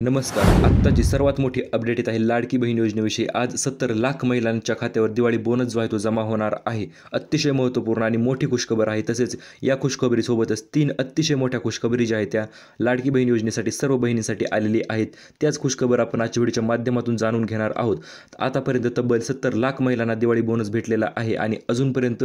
नमस्कार. आत्ताची सर्वात मोठी अपडेट येत आहे लाडकी बहीण योजनेविषयी. आज 70 लाख महिलांच्या खात्यावर दिवाळी बोनस जो आहे तो जमा होणार आहे. अतिशय महत्त्वपूर्ण आणि मोठी खुशखबर आहे. तसेच या खुशखबरीसोबतच 3 अतिशय मोठ्या खुशखबरी ज्या आहेत त्या लाडकी बहीण योजनेसाठी सर्व बहिणींसाठी आलेली आहेत. त्याच खुशखबर आपण आजच्या व्हिडिओच्या माध्यमातून जाणून घेणार आहोत. आतापर्यंत तब्बल 70 लाख महिलांना दिवाळी बोनस भेटलेला आहे आणि अजूनपर्यंत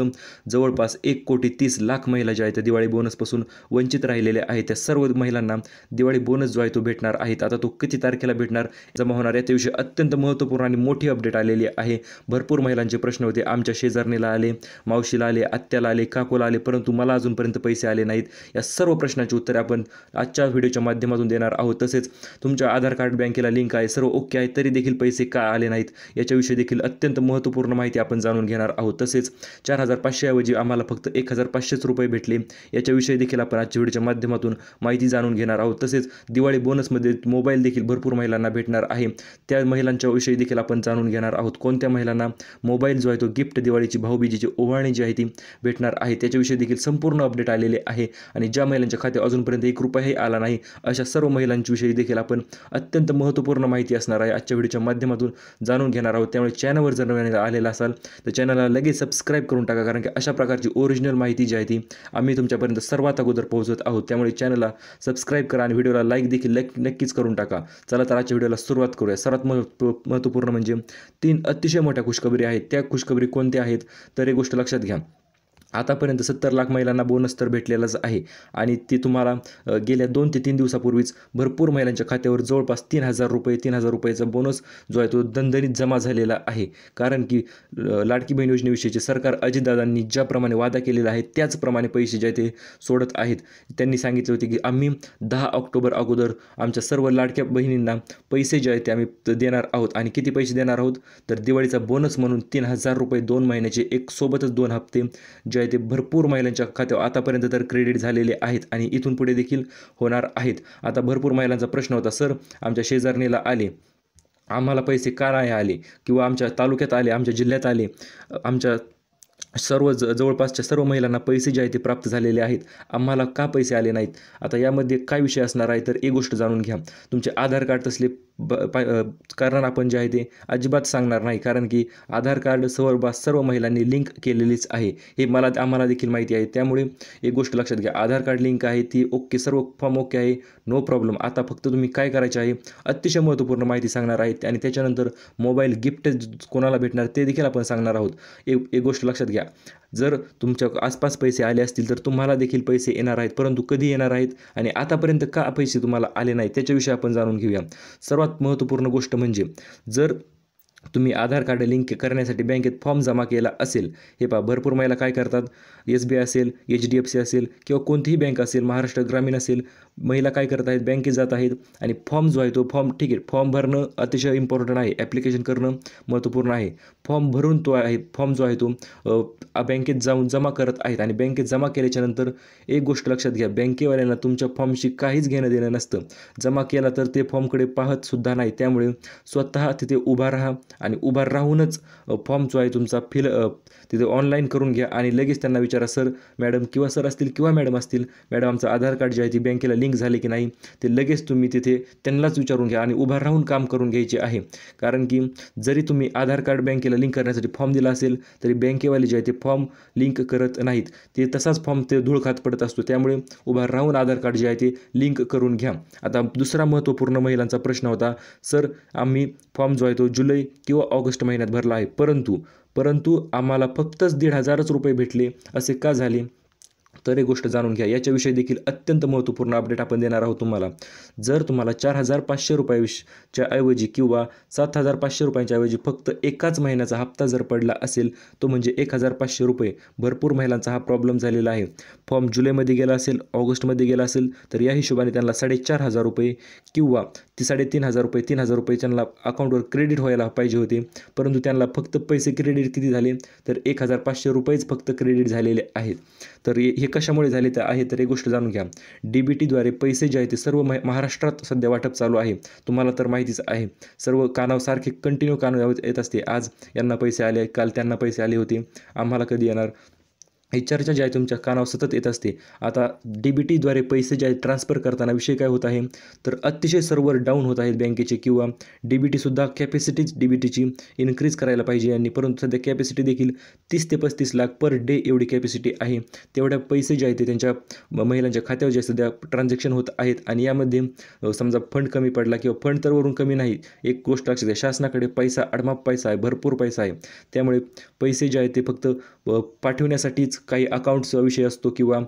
जवळपास 1,30,00,000 महिला ज्या आहेत त्या दिवाळी बोनसपासून वंचित राहिलेल्या आहेत. त्या सर्व महिलांना दिवाळी बोनस जो आहे तो भेटणार आहे. आता तो किती तारखेला भेटणार, जमा होणार याच्याविषयी अत्यंत महत्त्वपूर्ण आणि मोठी अपडेट आलेली आहे. भरपूर महिलांचे प्रश्न होते. आमच्या शेजारणीला आले, मावशीला आले, आत्याला आले, काकूला आले, परंतु मला अजूनपर्यंत पैसे आले नाहीत. या सर्व प्रश्नांची उत्तरे आपण आजच्या व्हिडिओच्या माध्यमातून देणार आहोत. तसेच तुमच्या आधार कार्ड बँकेला लिंक आहे, सर्व ओके आहे, तरी देखील पैसे का आले नाहीत याच्याविषयी देखील अत्यंत महत्त्वपूर्ण माहिती आपण जाणून घेणार आहोत. तसेच 4,500 ऐवजी आम्हाला फक्त 1,500 रुपये भेटले याच्याविषयी देखील आपण आजच्या व्हिडिओच्या माध्यमातून माहिती जाणून घेणार आहोत. तसेच दिवाळी बोनसमध्ये मोबाईल देखील भरपूर महिलांना भेटणार आहे. त्या महिलांच्या विषयी देखील आपण जाणून घेणार आहोत. कोणत्या महिलांना मोबाईल जो आहे तो गिफ्ट दिवाळीची भाऊबीजेची ओवाळणी जी आहे ती भेटणार आहे त्याच्याविषयी देखील संपूर्ण अपडेट आलेले आहे. आणि ज्या महिलांच्या खात्यात अजूनपर्यंत 1 रुपयाही आला नाही अशा सर्व महिलांच्या विषयी देखील आपण अत्यंत महत्त्वपूर्ण माहिती असणार आहे आजच्या व्हिडिओच्या माध्यमातून जाणून घेणार आहोत. त्यामुळे चॅनलवर जर नवीन आलेला असाल तर चॅनलला लगेच सबस्क्राईब करून टाका, कारण की अशा प्रकारची ओरिजिनल माहिती जी आहे ती आम्ही तुमच्यापर्यंत सर्वात अगोदर पोहोचत आहोत. त्यामुळे चॅनलला सबस्क्राईब करा आणि व्हिडिओला लाईक देखील नक्कीच करून टाका. चला तर आजच्या व्हिडिओला सुरुवात करूया. सर्वात महत्त्वपूर्ण म्हणजे 3 अतिशय मोठ्या खुशखबरी आहेत. त्या खुशखबरी कोणत्या आहेत तर एक गोष्ट लक्षात घ्या. आतापर्यंत 70 लाख महिलांना बोनस तर भेटलेलाच आहे आणि ती तुम्हाला गेल्या 2 ते 3 दिवसापूर्वीच भरपूर महिलांच्या खात्यावर जवळपास 3,000 रुपयाचा बोनस जो आहे तो दणदणीत जमा झालेला आहे. कारण की लाडकी बहीण योजनेविषयीचे सरकार अजितदादांनी ज्याप्रमाणे वादा केलेला आहे त्याचप्रमाणे पैसे जे आहे ते सोडत आहेत. त्यांनी सांगितले होते की आम्ही 10 ऑक्टोबर अगोदर आमच्या सर्व लाडक्या बहिणींना पैसे जे आहेत ते आम्ही देणार आहोत. आणि किती पैसे देणार आहोत तर दिवाळीचा बोनस म्हणून 3,000 रुपये 2 महिन्याचे, एक सोबतच 2 हप्ते जे ते भरपूर महिलांच्या खात्यावर आतापर्यंत तर क्रेडिट झालेले आहेत आणि इथून पुढे देखील होणार आहेत. आता भरपूर महिलांचा प्रश्न होता, सर आमच्या शेजारणीला आले, आम्हाला पैसे का नाही आले, किंवा आमच्या तालुक्यात आले, आमच्या जिल्ह्यात आले, आमच्या सर्व जवळपासच्या सर्व महिलांना पैसे जे आहेत ते प्राप्त झालेले आहेत, आम्हाला का पैसे आले नाहीत. आता यामध्ये काय विषय असणार आहे तर एक गोष्ट जाणून घ्या. तुमचे आधार कार्ड तसले कारण आपण जे आहे ते अजिबात सांगणार नाही, कारण की आधार कार्ड सर्व महिलांनी लिंक केलेलीच आहे हे आम्हाला देखील माहिती आहे. त्यामुळे एक गोष्ट लक्षात घ्या, आधार कार्ड लिंक आहे ती ओके, सर्व फॉर्म ओके आहे, नो प्रॉब्लेम. आता फक्त तुम्ही काय करायचे आहे, अतिशय महत्त्वपूर्ण माहिती सांगणार आहे आणि त्याच्यानंतर मोबाईल गिफ्ट कोणाला भेटणार ते देखील आपण सांगणार आहोत. एक गोष्ट लक्षात घ्या, जर तुमच्या आसपास पैसे आले असतील तर तुम्हाला देखील पैसे येणार आहेत, परंतु कधी येणार आहेत आणि आतापर्यंत का पैसे तुम्हाला आले नाहीत त्याच्याविषयी आपण जाणून घेऊया. सर्वात महत्त्वपूर्ण गोष्ट म्हणजे जर तुम्ही आधार कार्ड लिंक करण्यासाठी बँकेत फॉर्म जमा केला असेल, हे पहा भरपूर महिला काय करतात, SBI असेल, HDFC असेल किंवा कोणतीही बँक असेल, महाराष्ट्र ग्रामीण असेल, महिला काय करत आहेत, बँकेत जात आहेत आणि फॉर्म जो आहे तो ठीक आहे, फॉर्म भरणं अतिशय इम्पॉर्टंट आहे, ॲप्लिकेशन करणं महत्त्वपूर्ण आहे. फॉर्म भरून फॉर्म जो आहे तो बँकेत जाऊन जमा करत आहेत आणि बँकेत जमा केल्याच्यानंतर एक गोष्ट लक्षात घ्या, बँकेवाल्यांना तुमच्या फॉर्मशी काहीच घेणं देणं नसतं. जमा केला तर ते फॉर्मकडे पाहतसुद्धा नाही. त्यामुळे स्वतः तिथे उभा राहा आणि उभा राहूनच फॉर्म जो आहे तुमचा तिथे ऑनलाईन करून घ्या आणि लगेच त्यांना विचारा, सर मॅडम किंवा सर असतील किंवा मॅडम असतील, मॅडम आमचं आधार कार्ड जे आहे ती बँकेला लिंक झाले की नाही ते लगेच तुम्ही तिथे त्यांनाच विचारून घ्या आणि उभा राहून काम करून घ्यायचे आहे. कारण की जरी तुम्ही आधार कार्ड बँकेला लिंक करण्यासाठी फॉर्म दिला असेल तरी बँकेवाले जे आहे ते फॉर्म लिंक करत नाहीत, ते तसाच फॉर्म ते धूळ खात पडत असतो. त्यामुळे उभा राहून आधार कार्ड जे आहे ते लिंक करून घ्या. आता दुसरा महत्त्वपूर्ण महिलांचा प्रश्न होता, सर आम्ही फॉर्म जो आहे तो जुलै किंवा ऑगस्ट महिन्यात भरला आहे, परंतु आम्हाला फक्तच 1,500 रुपये भेटले, असे का झाले तर एक गोष्ट जाणून घ्या. याच्याविषयी देखील अत्यंत महत्त्वपूर्ण अपडेट आपण देणार आहोत तुम्हाला. जर तुम्हाला 4,500 रुपयाच्या ऐवजी किंवा 7,500 रुपयांच्या ऐवजी फक्त एकाच महिन्याचा हप्ता जर पडला असेल तो म्हणजे 1,500 रुपये, भरपूर महिलांचा हा प्रॉब्लेम झालेला आहे. फॉर्म जुलैमध्ये गेला असेल, ऑगस्टमध्ये गेला असेल तर या हिशोबाने त्यांना 4,500 रुपये किंवा 3,500 रुपये 3,000 रुपये त्यांना अकाउंटवर क्रेडिट व्हायला पाहिजे होते, परंतु त्यांना फक्त पैसे क्रेडिट किती झाले तर 1,500 रुपयेच फक्त क्रेडिट झालेले आहेत. तर हे कशामुळे झाले तर आहे तर एक गोष्ट जाणून घ्या. DBTद्वारे पैसे जे आहेत ते सर्व महाराष्ट्रात सध्या वाटप चालू आहे, तुम्हाला तर माहितीच आहे. सर्व कानावर सारखे कंटिन्यू येत असते, आज यांना पैसे आले, काल त्यांना पैसे आले होते, आम्हाला कधी येणार. ही चर्चा जी आहे तुमच्या कानावर सतत येत असते. आता DBTद्वारे पैसे जे आहेत ट्रान्सफर करताना विषय काय होत आहे, तर अतिशय सर्व्हर डाऊन होत आहेत बँकेचे किंवा DBTसुद्धा कॅपॅसिटीच DBTची इन्क्रीज करायला पाहिजे आणि परंतु सध्या कॅपॅसिटी देखील 30 ते 35 लाख पर डे एवढी कॅपॅसिटी आहे. तेवढ्या पैसे जे आहेत ते त्यांच्या महिलांच्या खात्यावर जे सध्या ट्रान्झॅक्शन होत आहेत आणि यामध्ये समजा फंड कमी पडला किंवा फंड तर वरून कमी नाही, एक गोष्ट लक्षात घ्या, शासनाकडे पैसा अडमाप पैसा आहे, भरपूर पैसा आहे. त्यामुळे पैसे जे आहेत ते फक्त पाठवण्यासाठीच काही अकाउंट्सचा विषय असतो किंवा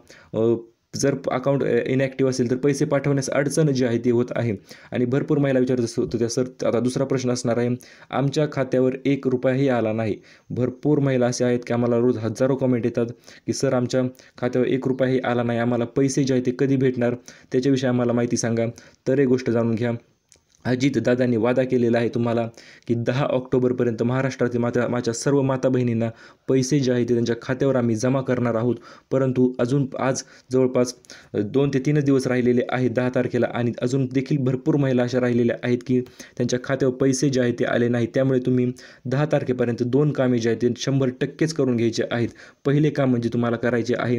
जर अकाउंट इनॅक्टिव्ह असेल तर पैसे पाठवण्यास अडचण जी आहे ती होत आहे आणि भरपूर महिला विचारत होतो त्या सर. आता दुसरा प्रश्न असणार आहे, आमच्या खात्यावर ₹1ही आला नाही. भरपूर महिला असे आहेत की आम्हाला रोज हजारो कमेंट येतात की सर आमच्या खात्यावर ₹1ही आला नाही, आम्हाला पैसे जे आहेत ते कधी भेटणार, त्याच्याविषयी आम्हाला माहिती सांगा. तर एक गोष्ट जाणून घ्या, अजितदादांनी वादा केलेला आहे तुम्हाला की 10 ऑक्टोबरपर्यंत महाराष्ट्रातील माझ्या सर्व माता बहिणींना पैसे जे आहेत ते त्यांच्या खात्यावर आम्ही जमा करणार आहोत. परंतु अजून आज जवळपास 2 ते 3 दिवस राहिलेले आहेत 10 तारखेला आणि अजून देखील भरपूर महिला अशा राहिलेल्या आहेत की त्यांच्या खात्यावर पैसे जे आहेत ते आले नाही. त्यामुळे तुम्ही 10 तारखेपर्यंत 2 कामे जे आहेत ते 100%च करून घ्यायचे आहेत. पहिले काम म्हणजे तुम्हाला करायचे आहे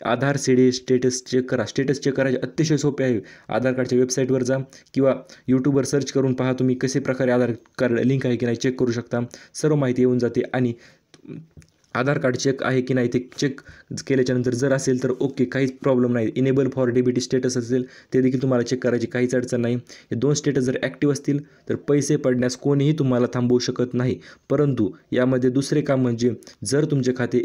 आधार सीडे स्टेटस चेक करा. स्टेटस चेक करायचे अतिशय सोपे आहे. आधार कार्डच्या वेबसाईटवर जा किंवा यूट्यूबवर सर्च करून पहा, तुम्ही कसे प्रकारे आधार कार्ड लिंक आहे की नाही चेक करू शकता. सर्व माहिती येऊन जाते आणि आधार कार्ड चेक आहे की नाही ते चेक केल्याच्यानंतर जर असेल तर ओके, काहीच प्रॉब्लेम नाही. इनेबल फॉर DBT स्टेटस असेल ते देखील तुम्हाला चेक करायची काहीच अडचण नाही. हे 2 स्टेटस जर ॲक्टिव्ह असतील तर पैसे पडण्यास कोणीही तुम्हाला थांबवू शकत नाही. परंतु यामध्ये दुसरे काम म्हणजे जर तुमचे खाते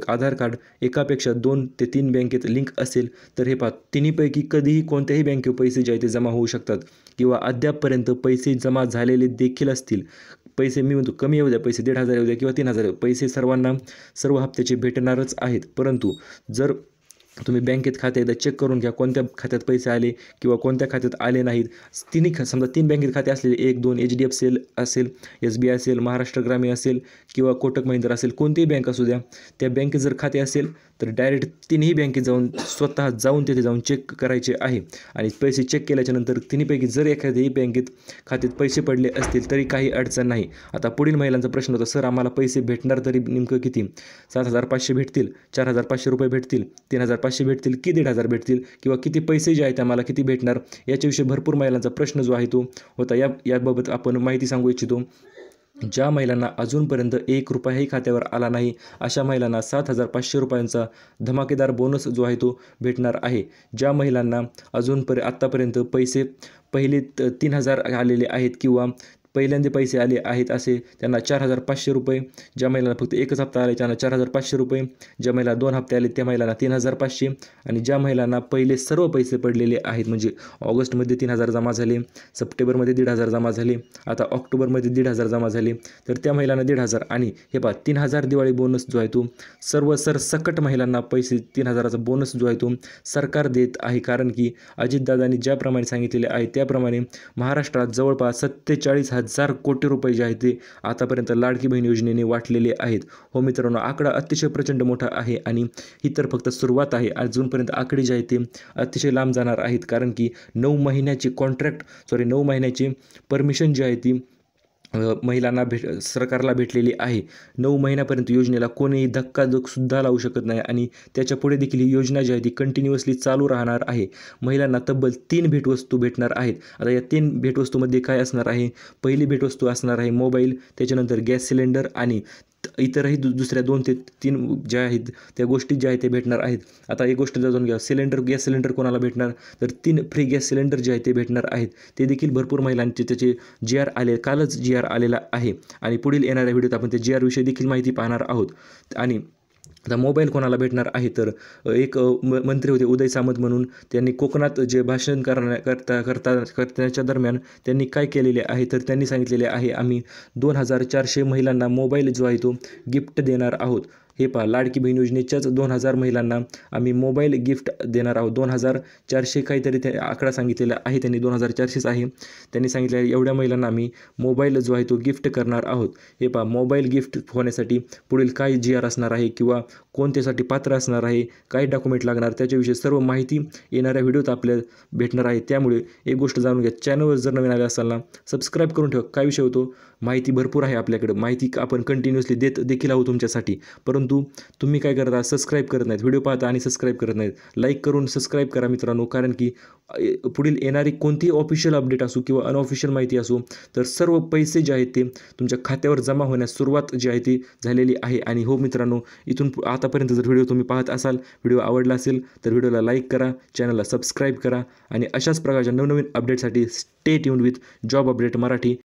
आधार कार्ड एकापेक्षा 2 ते 3 बँकेत लिंक असेल तर हे पहा, तिन्हीपैकी कधीही कोणत्याही बँकेवर पैसे जे आहे ते जमा होऊ शकतात किंवा अद्यापपर्यंत पैसे जमा झालेले देखील असतील. पैसे मी म्हणतो कमी येऊ द्या, पैसे 1,500 येऊ द्या किंवा 3,000 पैसे सर्वांना सर्व हप्त्याचे भेटणारच आहेत. परंतु जर तुम्ही बँकेत खाते एकदा चेक करून घ्या कोणत्या खात्यात पैसे आले किंवा कोणत्या खात्यात आले नाहीत. समजा 3 बँकेत खाते असलेले 1, 2 HDFC असेल, SBI असेल, महाराष्ट्र ग्रामीण असेल किंवा कोटक महिंद्रा असेल, कोणतीही बँक असू द्या, त्या बँकेत जर खाते असेल तर डायरेक्ट 3ही बँकेत जाऊन स्वतः जाऊन तिथे जाऊन चेक करायचे आहे आणि पैसे चेक केल्याच्यानंतर तिन्हीपैकी जर एखाद्याही बँकेत खात्यात पैसे पडले असतील तरी काही अडचण नाही. आता पुढील महिलांचा प्रश्न होता, सर आम्हाला पैसे भेटणार तरी नेमकं किती? 7,500 भेटतील, 4,500 रुपये भेटतील, 3,500 भेटतील की 1,500 भेटतील किंवा किती पैसे जे आहेत आम्हाला किती भेटणार, याच्याविषयी भरपूर महिलांचा प्रश्न जो आहे तो होता. याबाबत आपण माहिती सांगू इच्छितो. ज्या महिलांना अजूनपर्यंत ₹1ही खात्यावर आला नाही अशा महिलांना 7,500 रुपयांचा धमाकेदार बोनस जो आहे तो भेटणार आहे. ज्या महिलांना आत्तापर्यंत पैसे पहिले 3,000 आलेले आहेत किंवा पहिल्यांदा पैसे आले आहेत असे त्यांना 4,500 रुपये, ज्या महिलांना फक्त एकच हप्ता आला त्यांना 4,500 रुपये, ज्या महिला 2 हप्ते आले त्या महिलांना 3,500 आणि ज्या महिलांना पहिले सर्व पैसे पडलेले आहेत म्हणजे ऑगस्टमध्ये 3,000 जमा झाले, सप्टेंबरमध्ये 1,500 जमा झाले, आता ऑक्टोबरमध्ये 1,500 जमा झाले, तर त्या महिलांना 1,500 आणि हे पहा 3,000 दिवाळी बोनस जो आहे तो सर्व सरसकट महिलांना पैसे 3,000चा बोनस जो आहे तो सरकार देत आहे. कारण की अजितदादांनी ज्याप्रमाणे सांगितलेले आहे त्याप्रमाणे महाराष्ट्रात जवळपास 47,000 कोटी रुपये जे आहेत ते आतापर्यंत लाडकी बहीण योजनेने वाटलेले आहेत. हो मित्रांनो, आकडा अतिशय प्रचंड मोठा आहे आणि ही तर फक्त सुरुवात आहे. अजूनपर्यंत आकडे जे आहेत ते अतिशय लांब जाणार आहेत. कारण की 9 महिन्याची परमिशन जी आहे ती महिलांना सरकारला भेटलेली आहे. 9 महिन्यापर्यंत योजनेला कोणीही धक्कासुद्धा लावू शकत नाही आणि त्याच्या पुढे देखील ही योजना जी आहे ती कंटिन्युअसली चालू राहणार आहे. महिलांना तब्बल 3 भेटवस्तू भेटणार आहेत. आता या 3 भेटवस्तूमध्ये काय असणार आहे? पहिली भेटवस्तू असणार आहे मोबाईल, त्याच्यानंतर गॅस सिलेंडर आणि इतरही दुसऱ्या 2 ते 3 ज्या आहेत त्या गोष्टी ज्या आहेत ते भेटणार आहेत. आता एक गोष्ट जाणून घ्या, गॅस सिलेंडर कोणाला भेटणार? तर 3 फ्री गॅस सिलेंडर जे आहेत ते भेटणार आहेत. ते देखील भरपूर महिलांचे त्याचे GR आले, कालच GR आलेला आहे आणि पुढील येणाऱ्या व्हिडिओत आपण त्या GR विषयी देखील माहिती पाहणार आहोत. आणि आता मोबाईल कोणाला भेटणार आहे? तर एक मंत्री होते उदय सामंत म्हणून, त्यांनी कोकणात जे भाषण करण्याच्या दरम्यान त्यांनी काय केलेले आहे तर त्यांनी सांगितलेले आहे आम्ही 2,400 महिलांना मोबाईल जो आहे तो गिफ्ट देणार आहोत. हे पहा, लाडकी बहीण योजनेच्याच 2,000 महिलांना आम्ही मोबाईल गिफ्ट देणार आहोत. 2,400 काहीतरी ते आकडा सांगितलेला आहे त्यांनी, 2,400च आहे. त्यांनी सांगितलं एवढ्या महिलांना आम्ही मोबाईल जो आहे तो गिफ्ट करणार आहोत. हे पहा, मोबाईल गिफ्ट होण्यासाठी पुढील काय GR असणार आहे किंवा कोणत्यासाठी पात्र असणार आहे, काय डॉक्युमेंट लागणार, त्याच्याविषयी सर्व माहिती येणाऱ्या व्हिडिओत आपल्याला भेटणार आहे. त्यामुळे एक गोष्ट जाणून घ्या, चॅनलवर जर नवीन आले असाल ना सबस्क्राईब करून ठेवा. काय विषय होतो? माहिती भरपूर आहे आपल्याकडे, माहिती आपण कंटिन्युअसली देत देखील आहोत तुमच्यासाठी. परंतु परंतु तुम्ही काय करता, सबस्क्राईब करत नाहीत, व्हिडिओ पाहता आणि सबस्क्राईब करत नाहीत. लाईक करून सबस्क्राईब करा मित्रांनो, कारण की पुढील येणारी कोणतीही ऑफिशियल अपडेट असो किंवा अनऑफिशियल माहिती असो, तर सर्व पैसे जे आहेत ते तुमच्या खात्यावर जमा होण्यास सुरुवात जी आहे ती झालेली आहे. आणि हो मित्रांनो, इथून आतापर्यंत जर व्हिडिओ तुम्ही पाहत असाल, व्हिडिओ आवडला असेल तर व्हिडिओला लाईक करा, चॅनलला सबस्क्राईब करा आणि अशाच प्रकारच्या नवनवीन अपडेटसाठी stay tuned with job update Marathi.